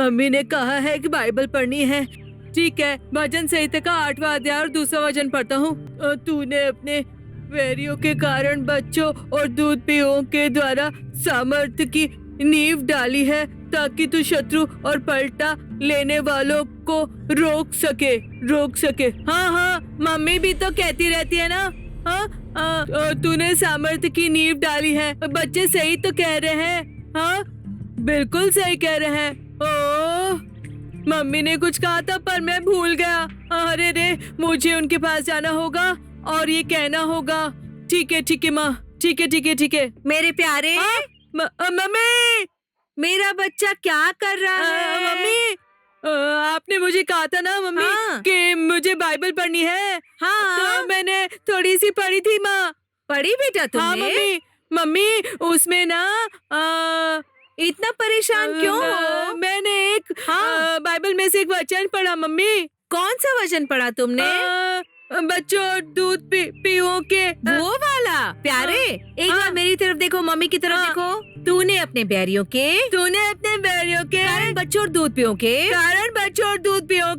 Mummy ने कहा है कि बाइबल पढ़नी है। ठीक है, भजन संहिता का 8वां अध्याय और दूसरा वचन पढ़ता हूँ। तूने अपने वैरियों के कारण बच्चों और दूध पीओं के द्वारा सामर्थ्य की नींव डाली है, ताकि तू शत्रु और पलटा लेने वालों को रोक सके। हाँ, मम्मी भी तो कहती रहती है ना। हाँ, तूने सामर्थ्य की नींव डाली है। बच्चे सही तो कह रहे हैं। हाँ, बिल्कुल सही कह रहे हैं। ओह, मम्मी ने कुछ कहा था पर मैं भूल गया। अरे रे, मुझे उनके पास जाना होगा और ये कहना होगा। ठीक है माँ, ठीक है। मेरे प्यारे, मम्मी, मेरा बच्चा क्या कर रहा है? मम्मी, आपने मुझे कहा था ना मम्मी कि मुझे बाइबल पढ़नी है। हाँ, तो मैंने थोड़ी सी पढ़ी थी माँ। पढ़ी बेटा तुमने? हाँ मम्मी, उसमें ना इतना परेशान क्यों हो? मैंने एक बाइबल में से एक वचन पढ़ा मम्मी। कौन सा वचन पढ़ा तुमने? बच्चों और दूध पीओ के वो वाला। प्यारे, एक बार मेरी तरफ देखो, मम्मी की तरफ देखो। तूने अपने बैरियों के कारण बच्चों और दूध पीओ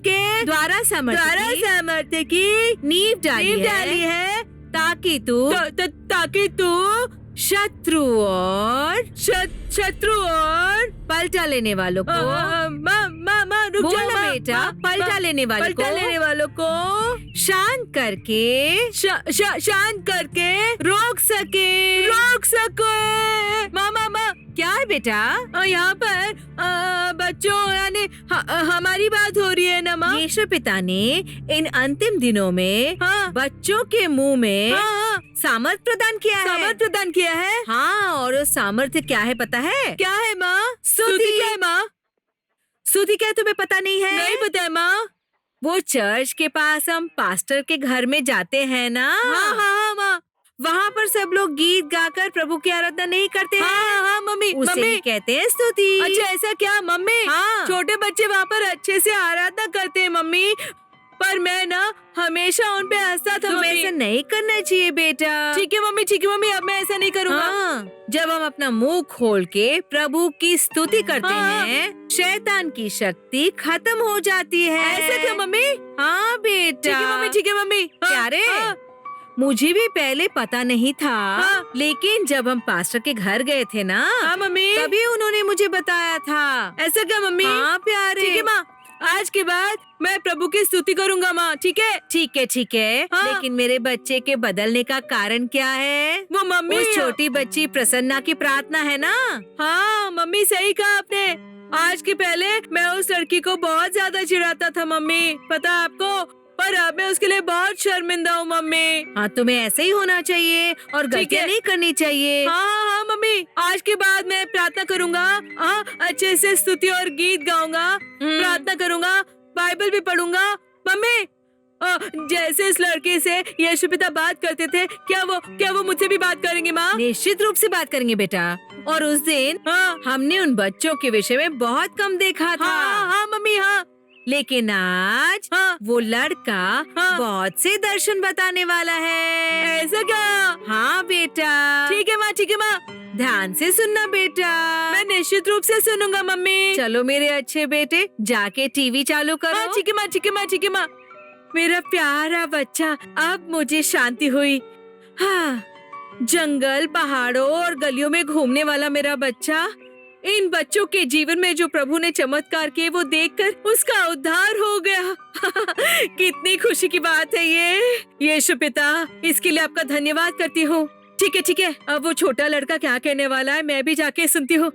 के द्वारा सामर्थ्य की नींव डाली है, ताकि तू शत्रु और पलटा लेने वालों को रुक बोलो जाओ बेटा, पलटा लेने वालों को शांत करके रोक सके। मामा, क्या है बेटा? यहाँ पर बच्चों यानी हमारी बात हो रही है ना माँ। यीशु पिता ने इन अंतिम दिनों में बच्चों के मुंह में सामर्थ प्रदान किया है। हाँ, और वो सामर्थ्य क्या है पता है? क्या है माँ? स्तुति। क्या है माँ? स्तुति क्या तुम्हें पता नहीं है? नहीं पता है माँ। वो चर्च के पास हम पास्टर के घर में जाते हैं ना। हाँ माँ। वहाँ पर सब लोग गीत गाकर प्रभु की आराधना नहीं करते हैं। हाँ मम्मी, उसे ही कहते हैं स्तुति। अच्छा, ऐसा क्या मम्मी? हाँ, छोटे बच्चे वहाँ पर अच्छे से आराधना करते हैं मम्मी, पर मैं ना हमेशा उन पे हंसता था। तुम्हें ऐसा नहीं करना चाहिए बेटा। ठीक है मम्मी, अब मैं ऐसा नहीं करूँगा। हाँ, जब हम अपना मुंह खोल के प्रभु की स्तुति करते हैं, शैतान की शक्ति खत्म हो जाती है। ऐसा क्या मम्मी? हाँ बेटा। ठीक है मम्मी। प्यारे, मुझे भी पहले पता नहीं था। लेकिन जब हम पास्टर के घर गए थे ना मम्मी, तभी उन्होंने मुझे बताया था। ऐसा क्या मम्मी? हाँ प्यारे। ठीक है माँ, आज के बाद मैं प्रभु की स्तुति करूँगा माँ। ठीक है। लेकिन मेरे बच्चे के बदलने का कारण क्या है? वो मम्मी, उस छोटी बच्ची प्रसन्ना की प्रार्थना है ना। हाँ मम्मी, सही कहा आपने। आज के पहले मैं उस लड़की को बहुत ज्यादा चिढ़ाता था मम्मी, पता है आपको, पर अब मैं उसके लिए बहुत शर्मिंदा हूँ मम्मी। हाँ, तुम्हें ऐसे ही होना चाहिए और गलतियाँ नहीं करनी चाहिए। हाँ मम्मी, आज के बाद मैं प्रार्थना करूँगा। अच्छे से स्तुति और गीत गाऊंगा, प्रार्थना करूँगा, बाइबल भी पढ़ूंगा। मम्मी, जैसे इस लड़के से यीशु पिता बात करते थे, क्या वो मुझसे भी बात करेंगे माँ? निश्चित रूप से बात करेंगे बेटा। और उस दिन हमने उन बच्चों के विषय में बहुत कम देखा था। हाँ मम्मी, हाँ। लेकिन आज वो लड़का बहुत से दर्शन बताने वाला है। ऐसा क्या? हाँ बेटा। ठीक है माँ। ध्यान से सुनना बेटा। मैं निश्चित रूप से सुनूंगा मम्मी। चलो मेरे अच्छे बेटे, जाके टीवी चालू करो। ठीक है माँ। मेरा प्यारा बच्चा, अब मुझे शांति हुई। हाँ, जंगल, पहाड़ों और गलियों में घूमने वाला मेरा बच्चा, इन बच्चों के जीवन में जो प्रभु ने चमत्कार किए वो देखकर उसका उद्धार हो गया। कितनी खुशी की बात है ये। यीशु पिता, इसके लिए आपका धन्यवाद करती हूँ। ठीक है। अब वो छोटा लड़का क्या कहने वाला है मैं भी जाके सुनती हूँ।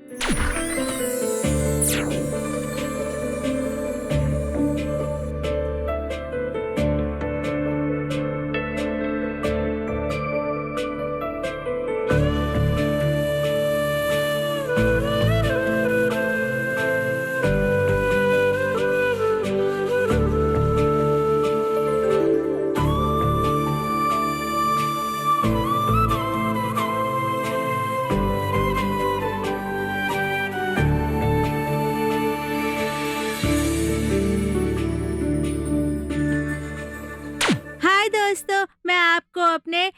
दोस्तों, मैं आपको अपने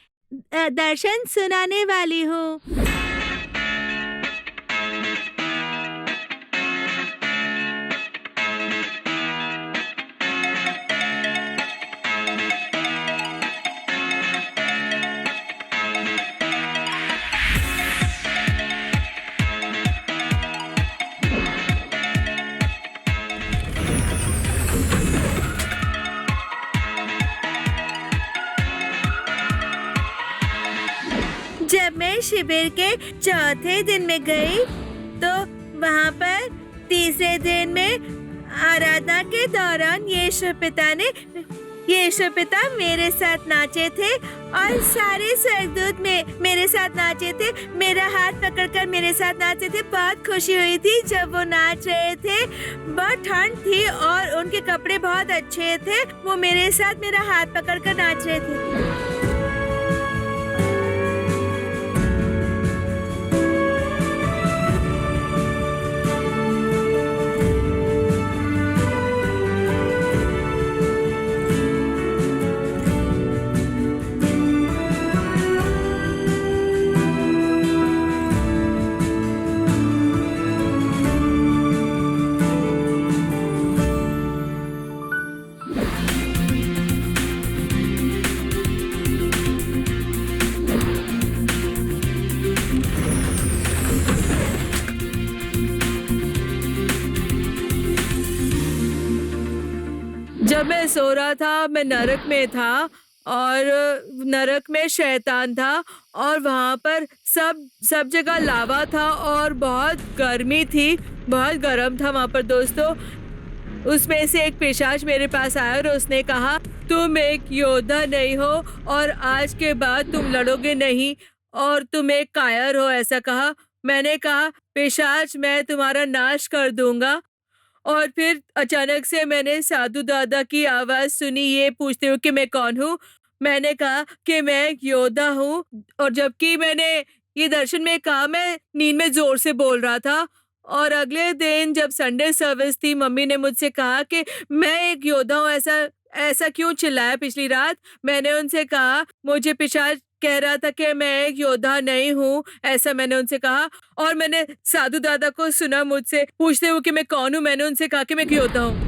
दर्शन सुनाने वाली हूँ। जब मैं शिविर के चौथे दिन में गई तो वहाँ पर तीसरे दिन में आराधना के दौरान यीशु पिता मेरे साथ नाचे थे और सारे स्वर्गदूत में मेरे साथ नाचे थे, मेरा हाथ पकड़कर मेरे साथ नाचे थे। बहुत खुशी हुई थी जब वो नाच रहे थे। बहुत ठंड थी और उनके कपड़े बहुत अच्छे थे। वो मेरे साथ मेरा हाथ पकड़कर नाच रहे थे। जब मैं सो रहा था मैं नरक में था और नरक में शैतान था और वहाँ पर सब जगह लावा था और बहुत गर्मी थी, बहुत गर्म था वहाँ पर दोस्तों। उसमें से एक पिशाच मेरे पास आया और उसने कहा तुम एक योद्धा नहीं हो और आज के बाद तुम लड़ोगे नहीं और तुम एक कायर हो, ऐसा कहा। मैंने कहा पिशाच मैं तुम्हारा नाश कर दूंगा। और फिर अचानक से मैंने साधु दादा की आवाज सुनी ये पूछते हुए कि मैं कौन हूँ। मैंने कहा कि मैं एक योद्धा हूँ और जबकि मैंने ये दर्शन में कहा मैं नींद में जोर से बोल रहा था। और अगले दिन जब संडे सर्विस थी मम्मी ने मुझसे कहा कि मैं एक योद्धा हूँ, ऐसा क्यों चिल्लाया पिछली रात। मैंने उनसे कहा मुझे पिशाच कह रहा था कि मैं एक योद्धा नहीं हूँ, ऐसा मैंने उनसे कहा। और मैंने साधु दादा को सुना मुझसे पूछते हुए कि मैं कौन हूँ। मैंने उनसे कहा कि मैं एक योद्धा हूँ।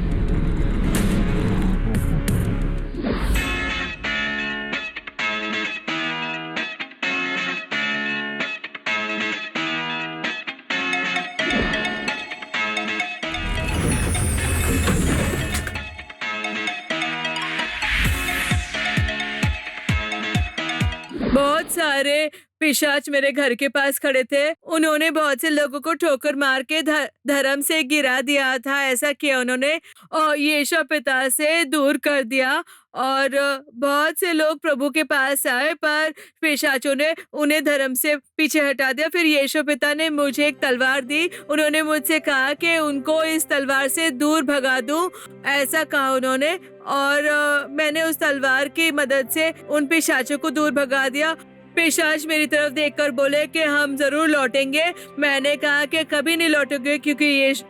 बहुत सारे पिशाच मेरे घर के पास खड़े थे। उन्होंने बहुत से लोगों को ठोकर मार के धर्म से गिरा दिया था। ऐसा किया उन्होंने और यीशु पिता से दूर कर दिया और बहुत से लोग प्रभु के पास आए पर पिशाचों ने उन्हें धर्म से पीछे हटा दिया। फिर यीशु पिता ने मुझे एक तलवार दी। उन्होंने मुझसे कहा कि उनको इस तलवार से दूर भगा दूं, ऐसा कहा उन्होंने। और मैंने उस तलवार की मदद से उन पिशाचों को दूर भगा दिया। पिशाच मेरी तरफ देखकर बोले कि हम जरूर लौटेंगे। मैंने कहा कि कभी नहीं लौटोगे क्योंकि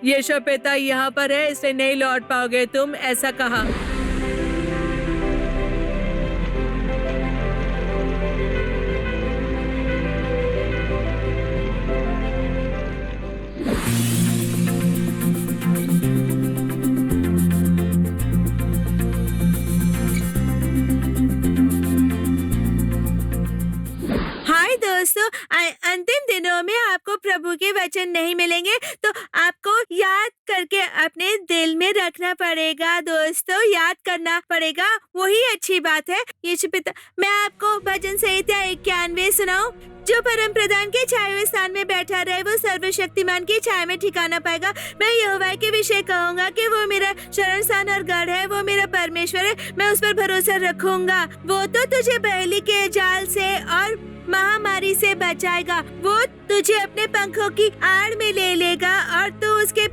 यीशु पिता यहाँ पर है, इसलिए नहीं लौट पाओगे तुम, ऐसा कहा। दोस्तों, अंतिम दिनों में आपको प्रभु के वचन नहीं मिलेंगे तो आपको याद करके अपने दिल में रखना पड़ेगा। दोस्तों, याद करना पड़ेगा, वही अच्छी बात है। यीशु पिता, मैं आपको भजन संहिता 91 सुनाऊं। जो परम प्रधान के छाए हुए स्थान में बैठा रहे वो सर्वशक्तिमान की छाया में ठिकाना पाएगा। मैं यहोवा के विषय कहूंगा कि वो मेरा शरण स्थान और गढ़ है, वो मेरा परमेश्वर है, मैं उस पर भरोसा रखूंगा। वो तो तुझे बहेली के जाल से और महामारी से बचाएगा। वो तुझे अपने पंखों की आड़ में ले लेगा और तू उसके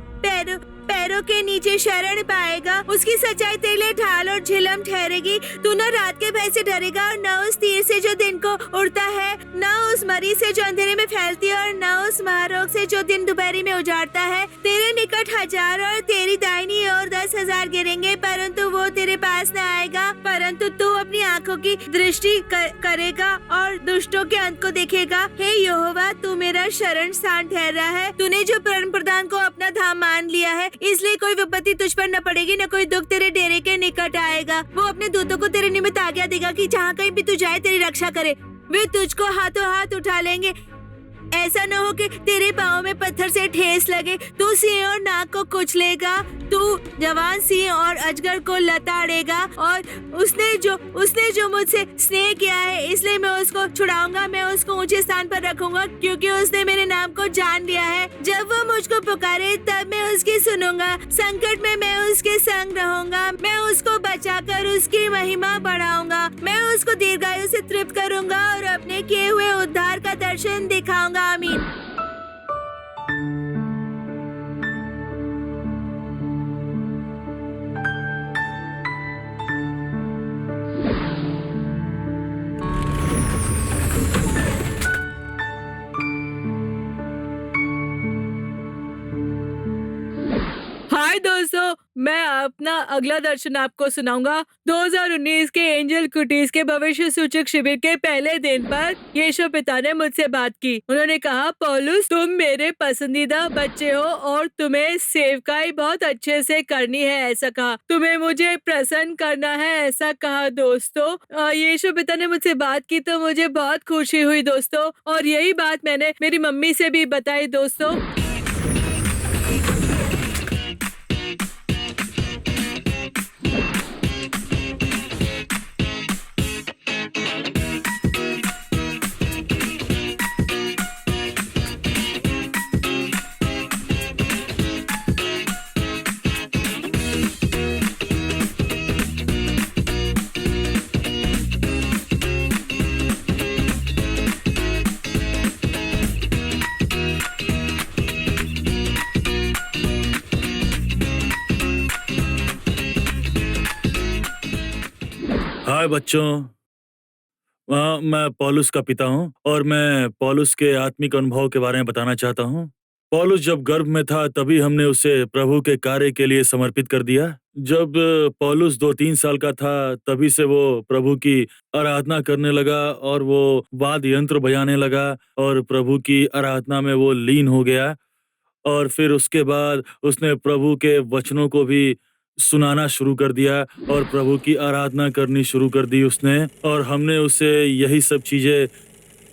पैरों के नीचे शरण पाएगा। उसकी सच्चाई तेरे लिए ढाल और झिलम ठहरेगी। तू न रात के भय से डरेगा और न उस तीर से जो दिन को उड़ता है, न उस मरी से जो अंधेरे में फैलती है और न उस महारोग से जो दिन दोपहरी में उजाड़ता है। तेरे निकट 1000 और तेरी दाहिनी ओर 10,000 गिरेंगे परंतु वो तेरे पास न आएगा। परंतु तू अपनी आंखों की दृष्टि करेगा और दुष्टों के अंत को देखेगा। हे यहोवा, तू मेरा शरण स्थान ठहरा है। तूने जो परम प्रधान को अपना धाम मान लिया है, इसलिए कोई विपत्ति तुझ पर न पड़ेगी, न कोई दुख तेरे डेरे के निकट आएगा। वो अपने दूतों को तेरे निमित्त आज्ञा देगा कि जहाँ कहीं भी तू जाए तेरी रक्षा करे। वे तुझको हाथों हाथ उठा लेंगे ऐसा न हो कि तेरे पाँव में पत्थर से ठेस लगे, तू सिंह और नाग को कुचलेगा, तू जवान सिंह और अजगर को लताड़ेगा और उसने जो मुझसे स्नेह किया है, इसलिए मैं उसको छुड़ाऊंगा, मैं उसको ऊंचे स्थान पर रखूंगा क्योंकि उसने मेरे नाम को जान लिया है। जब वो मुझको पुकारे तब मैं उसकी सुनूंगा, संकट में मैं उसके संग रहूंगा, मैं उसको बचाकर उसकी महिमा बढ़ाऊंगा, मैं उसको दीर्घायु से तृप्त करूंगा और अपने किए हुए उद्धार का दर्शन दिखाऊंगा। आमीन। हाय दोस्तों, मैं अपना अगला दर्शन आपको सुनाऊंगा। 2019 के एंजल कुटीज के भविष्य सूचक शिविर के पहले दिन पर यीशु पिता ने मुझसे बात की। उन्होंने कहा, पौलुस, तुम मेरे पसंदीदा बच्चे हो और तुम्हें सेवकाई बहुत अच्छे से करनी है, ऐसा कहा। तुम्हें मुझे प्रसन्न करना है, ऐसा कहा। दोस्तों, यीशु पिता ने मुझसे बात की तो मुझे बहुत खुशी हुई दोस्तों, और यही बात मैंने मेरी मम्मी से भी बताई दोस्तों। हाय बच्चों, मैं पौलुस का पिता हूँ और मैं पौलुस के आत्मिक अनुभव के बारे में बताना चाहता हूँ। पौलुस जब गर्भ में था तभी हमने उसे प्रभु के कार्य के लिए समर्पित कर दिया। जब पौलुस 2-3 साल का था तभी से वो प्रभु की आराधना करने लगा और वो वाद्य यंत्र बजाने लगा और प्रभु की आराधना में वो लीन हो गया। और फिर उसके बाद उसने प्रभु के वचनों को भी सुनाना शुरू कर दिया और प्रभु की आराधना करनी शुरू कर दी उसने। और हमने उसे यही सब चीज़ें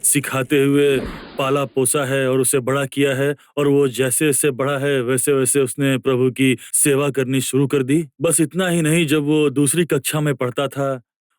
सिखाते हुए पाला पोसा है और उसे बड़ा किया है, और वो जैसे जैसे बड़ा है वैसे वैसे उसने प्रभु की सेवा करनी शुरू कर दी। बस इतना ही नहीं, जब वो दूसरी कक्षा में पढ़ता था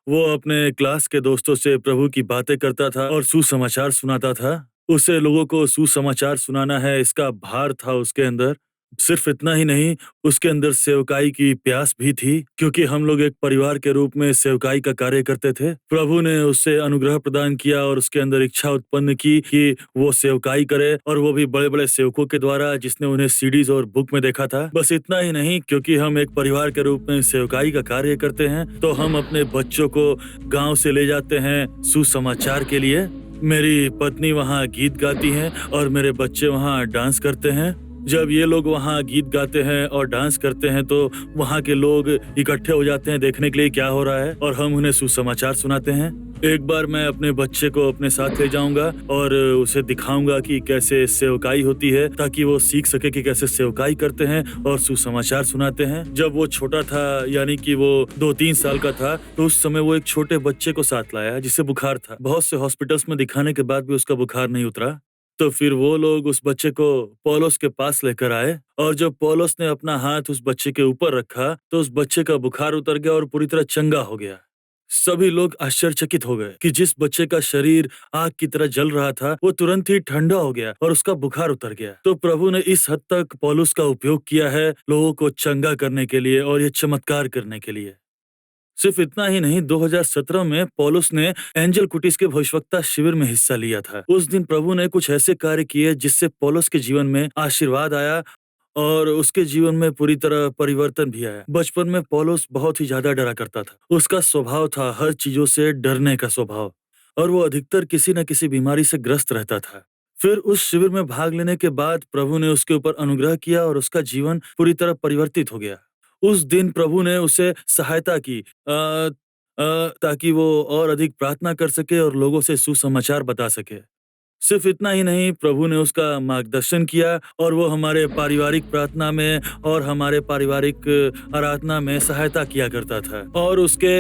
वो अपने क्लास के दोस्तों से प्रभु की बातें करता था और सुसमाचार सुनाता था। उसे लोगों को सुसमाचार सुनाना है, इसका भार था उसके अंदर। सिर्फ इतना ही नहीं, उसके अंदर सेवकाई की प्यास भी थी, क्योंकि हम लोग एक परिवार के रूप में सेवकाई का कार्य करते थे। प्रभु ने उसे अनुग्रह प्रदान किया और उसके अंदर इच्छा उत्पन्न की कि वो सेवकाई करे, और वो भी बड़े बड़े सेवकों के द्वारा, जिसने उन्हें सीडीज और बुक में देखा था। बस इतना ही नहीं, क्योंकि हम एक परिवार के रूप में सेवकाई का कार्य करते हैं तो हम अपने बच्चों को गाँव से ले जाते हैं सुसमाचार के लिए। मेरी पत्नी वहाँ गीत गाती हैं और मेरे बच्चे वहाँ डांस करते हैं। जब ये लोग वहाँ गीत गाते हैं और डांस करते हैं तो वहाँ के लोग इकट्ठे हो जाते हैं देखने के लिए क्या हो रहा है, और हम उन्हें सुसमाचार सुनाते हैं। एक बार मैं अपने बच्चे को अपने साथ ले जाऊंगा और उसे दिखाऊंगा कि कैसे सेवकाई होती है, ताकि वो सीख सके कि कैसे सेवकाई करते हैं और सुसमाचार सुनाते हैं। जब वो छोटा था, यानी कि वो 2-3 साल का था, तो उस समय वो एक छोटे बच्चे को साथ लाया जिसे बुखार था। बहुत से हॉस्पिटल्स में दिखाने के बाद भी उसका बुखार नहीं उतरा। तो फिर वो लोग उस बच्चे को पौलुस के पास लेकर आए, और जब पौलुस ने अपना हाथ उस बच्चे के ऊपर रखा तो उस बच्चे का बुखार उतर गया और पूरी तरह चंगा हो गया। सभी लोग आश्चर्यचकित हो गए कि जिस बच्चे का शरीर आग की तरह जल रहा था वो तुरंत ही ठंडा हो गया और उसका बुखार उतर गया। तो प्रभु ने इस हद तक पौलुस का उपयोग किया है लोगों को चंगा करने के लिए और ये चमत्कार करने के लिए। सिर्फ इतना ही नहीं, 2017 में पौलुस ने एंजल कुटीज के भविष्यवक्ता शिविर में हिस्सा लिया था। उस दिन प्रभु ने कुछ ऐसे कार्य किए जिससे पौलुस के जीवन में आशीर्वाद आया और उसके जीवन में पूरी तरह परिवर्तन भी आया। बचपन में पौलुस बहुत ही ज्यादा डरा करता था। उसका स्वभाव था हर चीजों से डरने का स्वभाव, और वो अधिकतर किसी न किसी बीमारी से ग्रस्त रहता था। फिर उस शिविर में भाग लेने के बाद प्रभु ने उसके ऊपर अनुग्रह किया और उसका जीवन पूरी तरह परिवर्तित हो गया। उस दिन प्रभु ने उसे सहायता की ताकि वो और अधिक प्रार्थना कर सके और लोगों से सुसमाचार बता सके। सिर्फ इतना ही नहीं, प्रभु ने उसका मार्गदर्शन किया और वो हमारे पारिवारिक प्रार्थना में और हमारे पारिवारिक आराधना में सहायता किया करता था। और उसके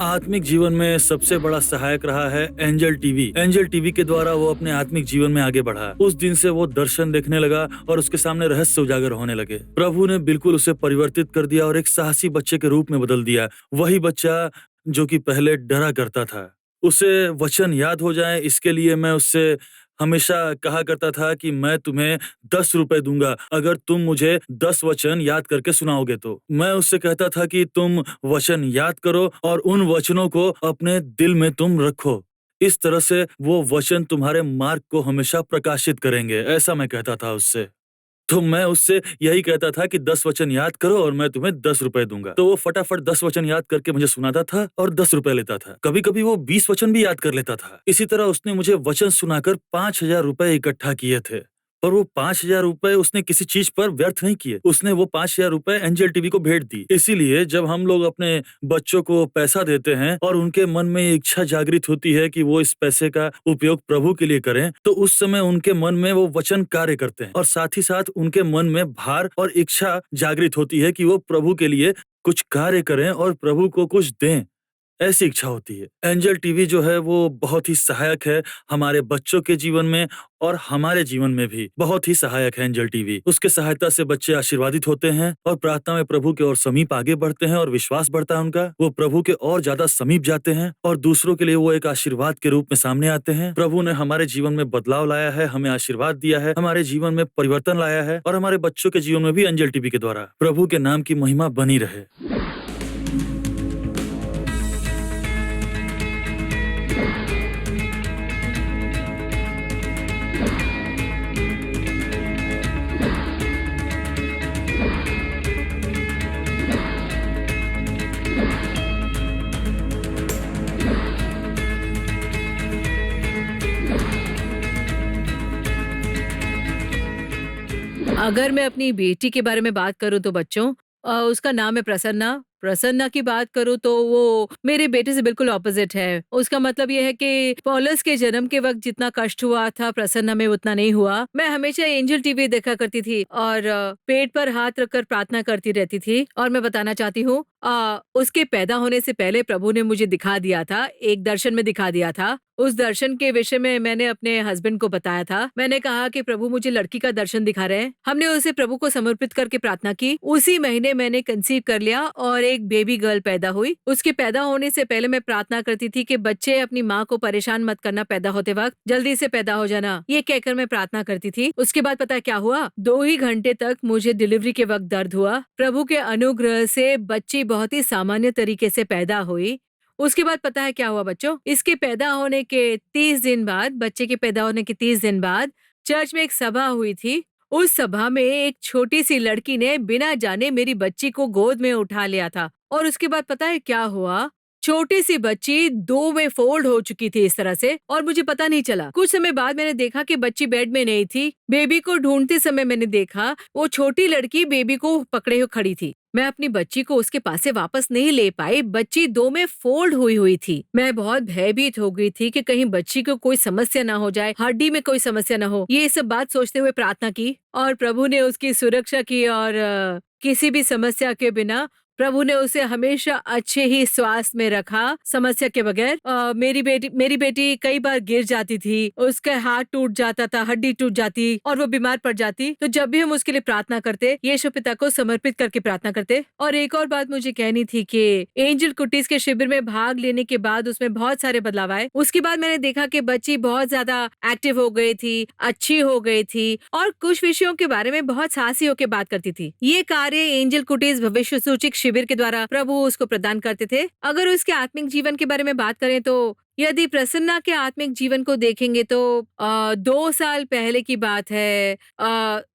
आत्मिक जीवन में सबसे बड़ा सहायक रहा है एंजल टीवी। एंजल टीवी के द्वारा वो अपने आत्मिक जीवन में आगे बढ़ा। उस दिन से वो दर्शन देखने लगा और उसके सामने रहस्य उजागर होने लगे। प्रभु ने बिल्कुल उसे परिवर्तित कर दिया और एक साहसी बच्चे के रूप में बदल दिया। वही बच्चा जो कि पहले डरा करता था। उसे वचन याद हो जाए, इसके लिए मैं उससे हमेशा कहा करता था कि मैं तुम्हें 10 रुपए दूंगा अगर तुम मुझे 10 वचन याद करके सुनाओगे। तो मैं उससे कहता था कि तुम वचन याद करो और उन वचनों को अपने दिल में तुम रखो। इस तरह से वो वचन तुम्हारे मार्ग को हमेशा प्रकाशित करेंगे, ऐसा मैं कहता था उससे। तो मैं उससे यही कहता था कि 10 वचन याद करो और मैं तुम्हें 10 रुपए दूंगा। तो वो फटाफट 10 वचन याद करके मुझे सुनाता था और 10 रुपए लेता था। कभी कभी वो 20 वचन भी याद कर लेता था। इसी तरह उसने मुझे वचन सुनाकर 5,000 रुपए इकट्ठा किए थे। पर वो 5,000 रुपए उसने किसी चीज पर व्यर्थ नहीं किए। उसने वो 5,000 रुपए एंजल टीवी को भेंट दी। इसीलिए जब हम लोग अपने बच्चों को पैसा देते हैं और उनके मन में ये इच्छा जागृत होती है कि वो इस पैसे का उपयोग प्रभु के लिए करें, तो उस समय उनके मन में वो वचन कार्य करते हैं और साथ ही साथ उनके मन में भार और इच्छा जागृत होती है कि वो प्रभु के लिए कुछ कार्य करें और प्रभु को कुछ दें। ऐसी इच्छा होती है। एंजल टीवी जो है वो बहुत ही सहायक है हमारे बच्चों के जीवन में और हमारे जीवन में भी बहुत ही सहायक है एंजल टीवी। उसके सहायता से बच्चे आशीर्वादित होते हैं और प्रार्थना में प्रभु के और समीप आगे बढ़ते हैं और विश्वास बढ़ता है उनका। वो प्रभु के और ज्यादा समीप जाते हैं और दूसरों के लिए वो एक आशीर्वाद के रूप में सामने आते हैं। प्रभु ने हमारे जीवन में बदलाव लाया है, हमें आशीर्वाद दिया है, हमारे जीवन में परिवर्तन लाया है और हमारे बच्चों के जीवन में भी एंजल टीवी के द्वारा प्रभु के नाम की महिमा बनी रहे। अगर मैं अपनी बेटी के बारे में बात करूँ तो बच्चों, उसका नाम है प्रसन्ना। प्रसन्ना की बात करूँ तो वो मेरे बेटे से बिल्कुल ऑपोजिट है। उसका मतलब ये है कि पौलुस के जन्म के वक्त जितना कष्ट हुआ था प्रसन्ना में उतना नहीं हुआ। मैं हमेशा एंजल टीवी देखा करती थी और पेट पर हाथ रखकर प्रार्थना करती रहती थी। और मैं बताना चाहती हूँ, उसके पैदा होने से पहले प्रभु ने मुझे दिखा दिया था, एक दर्शन में दिखा दिया था। उस दर्शन के विषय में मैंने अपने हस्बैंड को बताया था। मैंने कहा कि प्रभु मुझे लड़की का दर्शन दिखा रहे हैं। हमने उसे प्रभु को समर्पित करके प्रार्थना की। उसी महीने मैंने कंसीव कर लिया और एक बेबी गर्ल पैदा हुई। उसके पैदा होने से पहले मैं प्रार्थना करती थी कि बच्चे अपनी माँ को परेशान मत करना, पैदा होते वक्त जल्दी से पैदा हो जाना, ये कहकर मैं प्रार्थना करती थी। उसके बाद पता है क्या हुआ? 2 ही घंटे तक मुझे डिलीवरी के वक्त दर्द हुआ। प्रभु के अनुग्रह से बच्ची बहुत ही सामान्य तरीके से पैदा हुई। उसके बाद पता है क्या हुआ बच्चों? इसके पैदा होने के 30 दिन बाद, बच्चे के पैदा होने के 30 दिन बाद चर्च में एक सभा हुई थी। उस सभा में एक छोटी सी लड़की ने बिना जाने मेरी बच्ची को गोद में उठा लिया था। और उसके बाद पता है क्या हुआ? छोटी सी बच्ची 2 में फोल्ड हो चुकी थी इस तरह से और मुझे पता नहीं चला। कुछ समय बाद मैंने देखा कि बच्ची बेड में नहीं थी। बेबी को ढूंढते समय मैंने देखा वो छोटी लड़की बेबी को पकड़े हुए खड़ी थी। मैं अपनी बच्ची को उसके पास से वापस नहीं ले पाई। बच्ची 2 में फोल्ड हुई थी। मैं बहुत भयभीत हो गई थी कि कहीं बच्ची को कोई समस्या ना हो जाए, हड्डी में कोई समस्या ना हो। ये सब बात सोचते हुए प्रार्थना की और प्रभु ने उसकी सुरक्षा की और किसी भी समस्या के बिना प्रभु ने उसे हमेशा अच्छे ही स्वास्थ्य में रखा, समस्या के बगैर। मेरी बेटी कई बार गिर जाती थी, उसका हाथ टूट जाता था, हड्डी टूट जाती और वो बीमार पड़ जाती। तो जब भी हम उसके लिए प्रार्थना करते, यीशु पिता को समर्पित करके प्रार्थना करते। और एक और बात मुझे कहनी थी कि एंजल कुटीज के शिविर में भाग लेने के बाद उसमें बहुत सारे बदलाव आए। उसके बाद मैंने देखा कि बच्ची बहुत ज्यादा एक्टिव हो गई थी, अच्छी हो गई थी और कुछ विषयों के बारे में बहुत साहसी होकर बात करती थी। ये कार्य एंजल कुटीज भविष्य सूचक शिविर के द्वारा प्रभु उसको प्रदान करते थे। अगर उसके आत्मिक जीवन के बारे में बात करें तो यदि प्रसन्ना के आत्मिक जीवन को देखेंगे तो 2 साल पहले की बात है।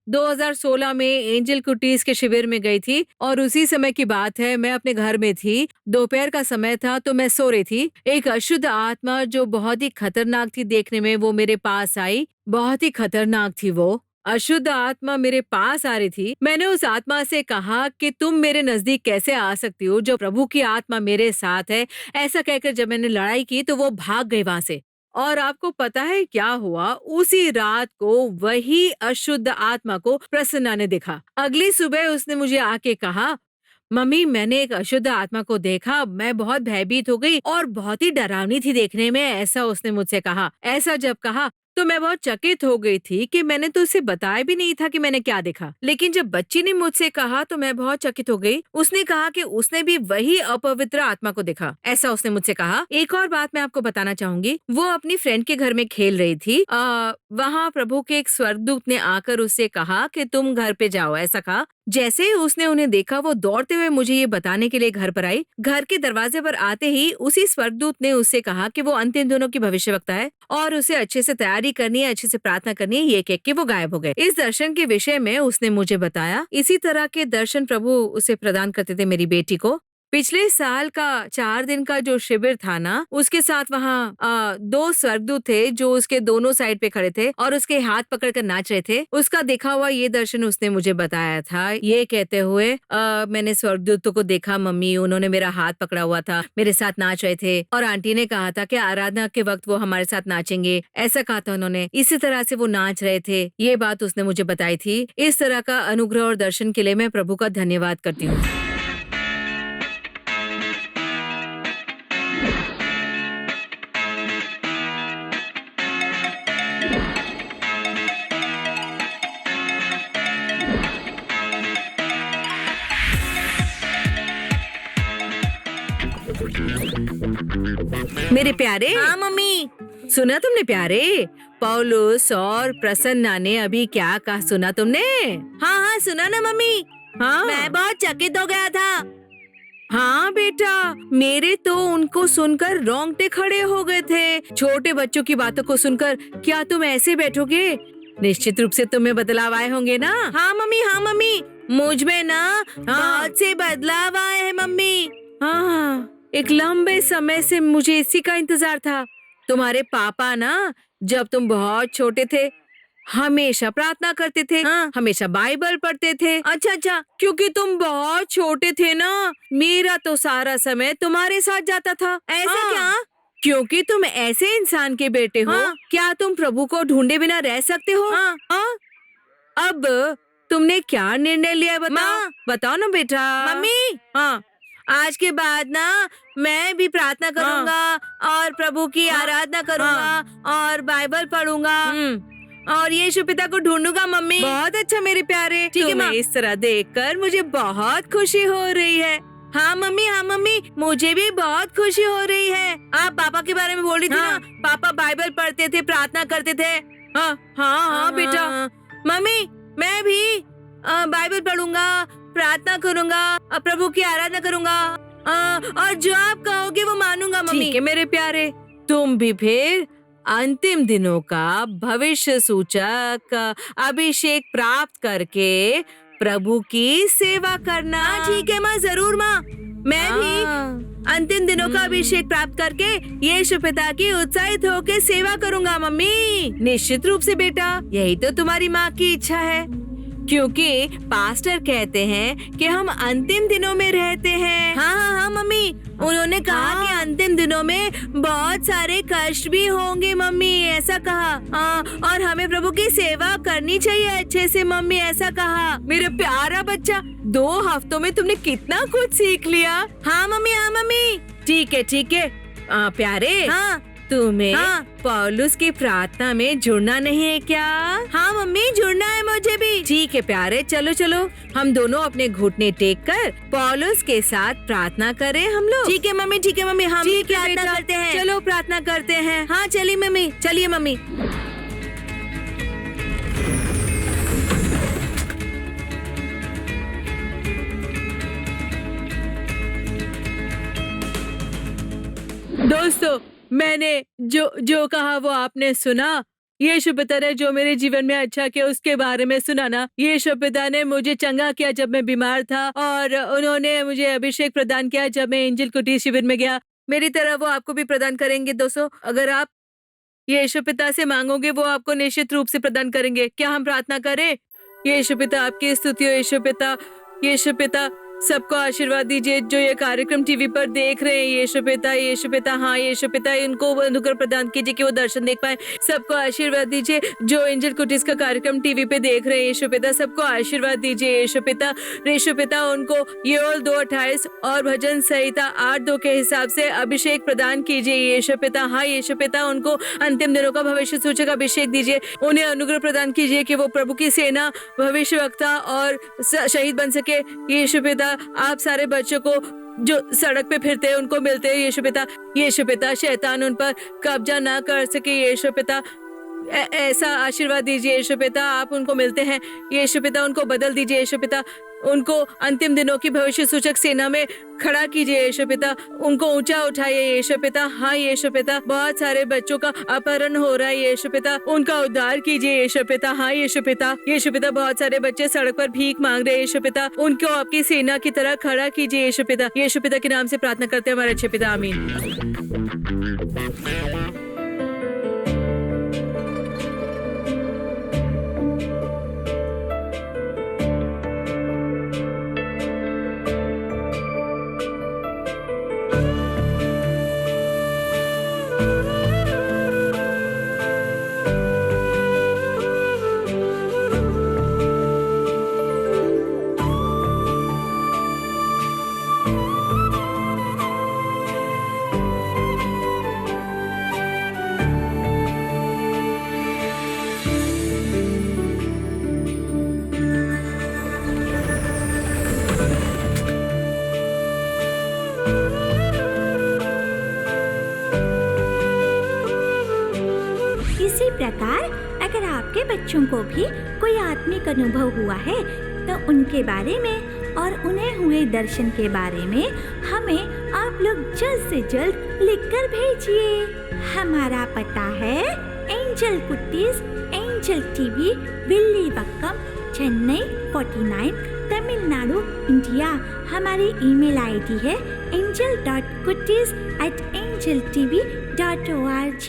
2016 में एंजल कुटीज के शिविर में गई थी और उसी समय की बात है, मैं अपने घर में थी, दोपहर का समय था तो मैं सो रही थी। एक अशुद्ध आत्मा जो बहुत ही खतरनाक थी देखने में, वो मेरे पास आई। बहुत ही खतरनाक थी वो अशुद्ध आत्मा मेरे पास आ रही थी। मैंने उस आत्मा से कहा कि तुम मेरे नजदीक कैसे आ सकती हो, जो प्रभु की आत्मा मेरे साथ है। ऐसा कहकर जब मैंने लड़ाई की तो वो भाग गई वहां से और आपको पता है क्या हुआ? उसी रात को वही अशुद्ध आत्मा को प्रसन्ना ने देखा। अगली सुबह उसने मुझे आके कहा, मम्मी मैंने एक अशुद्ध आत्मा को देखा, मैं बहुत भयभीत हो गई और बहुत ही डरावनी थी देखने में, ऐसा उसने मुझसे कहा। ऐसा जब कहा तो मैं बहुत चकित हो गई थी कि मैंने तो उसे बताया भी नहीं था कि मैंने क्या देखा। लेकिन जब बच्ची ने मुझसे कहा तो मैं बहुत चकित हो गई। उसने कहा कि उसने भी वही अपवित्र आत्मा को देखा, ऐसा उसने मुझसे कहा। एक और बात मैं आपको बताना चाहूंगी, वो अपनी फ्रेंड के घर में खेल रही थी। वहाँ प्रभु के एक स्वर्गदूत ने आकर उससे कहा कि तुम घर पे जाओ, ऐसा कहा। जैसे ही उसने उन्हें देखा, वो दौड़ते हुए मुझे ये बताने के लिए घर पर आई। घर के दरवाजे पर आते ही उसी स्वर्गदूत ने उससे कहा कि वो अंतिम दिनों की भविष्यवक्ता है और उसे अच्छे से तैयारी करनी है, अच्छे से प्रार्थना करनी है। ये कह के वो गायब हो गए। इस दर्शन के विषय में उसने मुझे बताया। इसी तरह के दर्शन प्रभु उसे प्रदान करते थे मेरी बेटी को। पिछले साल का 4 दिन का जो शिविर था ना, उसके साथ वहाँ 2 स्वर्गदूत थे जो उसके दोनों साइड पे खड़े थे और उसके हाथ पकड़कर नाच रहे थे। उसका देखा हुआ ये दर्शन उसने मुझे बताया था, ये कहते हुए मैंने स्वर्गदूतों को देखा मम्मी, उन्होंने मेरा हाथ पकड़ा हुआ था, मेरे साथ नाच रहे थे और आंटी ने कहा था कि आराधना के वक्त वो हमारे साथ नाचेंगे, ऐसा कहा था उन्होंने। इसी तरह से वो नाच रहे थे, ये बात उसने मुझे बताई थी। इस तरह का अनुग्रह और दर्शन के लिए मैं प्रभु का धन्यवाद करती हूँ। मेरे प्यारे, हाँ मम्मी। सुना तुमने प्यारे? पौलुस और प्रसन्ना ने अभी क्या कहा, सुना तुमने? हाँ हाँ सुना ना मम्मी। हाँ मैं बहुत चकित हो गया था। हाँ बेटा, मेरे तो उनको सुनकर रोंगटे खड़े हो गए थे। छोटे बच्चों की बातों को सुनकर क्या तुम ऐसे बैठोगे? निश्चित रूप से तुम्हें बदलाव आए होंगे ना? हाँ मम्मी, मुझ में ना बहुत से बदलाव आए हैं मम्मी। हाँ, एक लंबे समय से मुझे इसी का इंतजार था। तुम्हारे पापा ना, जब तुम बहुत छोटे थे, हमेशा प्रार्थना करते थे, हाँ। हमेशा बाइबल पढ़ते थे। अच्छा। क्योंकि तुम बहुत छोटे थे ना, मेरा तो सारा समय तुम्हारे साथ जाता था। ऐसा हाँ, क्या? क्योंकि तुम ऐसे इंसान के बेटे हो। हाँ। क्या तुम प्रभु को ढूंढे बिना रह सकते हो? हाँ। हाँ? अब तुमने क्या निर्णय लिया है, बताओ? माँ। बताओ ना बेटा। मम्मी, हाँ, आज के बाद ना मैं भी प्रार्थना करूँगा और प्रभु की आराधना करूँगा और बाइबल पढ़ूंगा और यीशु पिता को ढूंढूंगा मम्मी। बहुत अच्छा मेरे प्यारे। ठीक है, तुम्हें माँ। इस तरह देखकर मुझे बहुत खुशी हो रही है। हाँ मम्मी, मुझे भी बहुत खुशी हो रही है। आप पापा के बारे में बोल रही थी हाँ। ना, पापा बाइबल पढ़ते थे, प्रार्थना करते थे। हाँ बेटा। मम्मी, मैं भी बाइबल पढ़ूंगा, प्रार्थना करूंगा, प्रभु की आराधना करूंगा और जो आप कहोगे वो मानूंगा मम्मी। ठीक है मेरे प्यारे, तुम भी फिर अंतिम दिनों का भविष्य सूचक अभिषेक प्राप्त करके प्रभु की सेवा करना। ठीक है माँ, जरूर माँ। मैं भी अंतिम दिनों का अभिषेक प्राप्त करके यीशु पिता की उत्साहित होकर सेवा करूंगा मम्मी। निश्चित रूप से बेटा, यही तो तुम्हारी माँ की इच्छा है, क्योंकि पास्टर कहते हैं कि हम अंतिम दिनों में रहते हैं। हाँ मम्मी, उन्होंने कहा कि अंतिम दिनों में बहुत सारे कष्ट भी होंगे मम्मी, ऐसा कहा। और हमें प्रभु की सेवा करनी चाहिए अच्छे से मम्मी, ऐसा कहा। मेरा प्यारा बच्चा, 2 हफ्तों में तुमने कितना कुछ सीख लिया। हाँ मम्मी। ठीक है प्यारे। हाँ तुम्हें हाँ। पौलुस की प्रार्थना में जुड़ना नहीं है क्या? हाँ मम्मी, जुड़ना है मुझे भी। ठीक है प्यारे, चलो हम दोनों अपने घुटने टेक कर पौलुस के साथ प्रार्थना करें हम लोग। ठीक है मम्मी, हम भी ठीक है प्रार्थना बेटा, करते हैं। चलो प्रार्थना करते हैं। हाँ चलिए मम्मी। दोस्तों, मैंने जो कहा वो आपने सुना। यीशु पिता ने जो मेरे जीवन में अच्छा किया उसके बारे में सुना ना। यीशु पिता ने मुझे चंगा किया जब मैं बीमार था और उन्होंने मुझे अभिषेक प्रदान किया जब मैं इंजिल कुटीर शिविर में गया। मेरी तरह वो आपको भी प्रदान करेंगे दोस्तों। अगर आप यीशु पिता से मांगोगे वो आपको निश्चित रूप से प्रदान करेंगे। क्या हम प्रार्थना करें? यीशु पिता, आपकी स्तुति हो। यीशु पिता, सबको आशीर्वाद दीजिए जो ये कार्यक्रम टीवी पर देख रहे हैं। यीशु पिता, हाँ यीशु पिता, इनको अनुग्रह प्रदान कीजिए कि वो दर्शन देख पाए। सबको आशीर्वाद दीजिए जो एंजल कुटीज का कार्यक्रम टीवी पे देख रहे हैं। यीशु पिता, सबको आशीर्वाद दीजिए। यीशु पिता उनको योएल 2:28 और भजन संहिता 8:2 के हिसाब से अभिषेक प्रदान कीजिए। यीशु पिता, हाँ यीशु पिता, उनको अंतिम दिनों का भविष्य सूचक अभिषेक दीजिए। उन्हें अनुग्रह प्रदान कीजिए कि वो प्रभु की सेना, भविष्यवक्ता और शहीद बन सके। यीशु पिता, आप सारे बच्चों को जो सड़क पे फिरते हैं उनको मिलते हैं। यीशु पिता, शैतान उन पर कब्जा ना कर सके। यीशु पिता, ऐसा आशीर्वाद दीजिए। यीशु पिता, आप उनको मिलते हैं। यीशु पिता, उनको बदल दीजिए। यीशु पिता, उनको अंतिम दिनों की भविष्य सूचक सेना में खड़ा कीजिए। यीशु पिता, उनको ऊंचा उठाइए। यीशु पिता, हाँ यीशु पिता, बहुत सारे बच्चों का अपहरण हो रहा है। यीशु पिता, उनका उद्धार कीजिए। यीशु पिता, हाँ यीशु पिता, बहुत सारे बच्चे सड़क पर भीख मांग रहे हैं। यीशु पिता, उनको आपकी सेना की तरह खड़ा कीजिए। यीशु पिता के नाम से प्रार्थना करते हैं हमारे अच्छे पिता, आमीन। इसी प्रकार अगर आपके बच्चों को भी कोई आत्मिक अनुभव हुआ है तो उनके बारे में और उन्हें हुए दर्शन के बारे में हमें आप लोग जल्द से जल्द लिखकर भेजिए। हमारा पता है Angel Kutties, Angel TV, Villivakkam, Chennai 49, Tamil Nadu, India. हमारी ईमेल आईडी है angel.kutties@angeltv.org।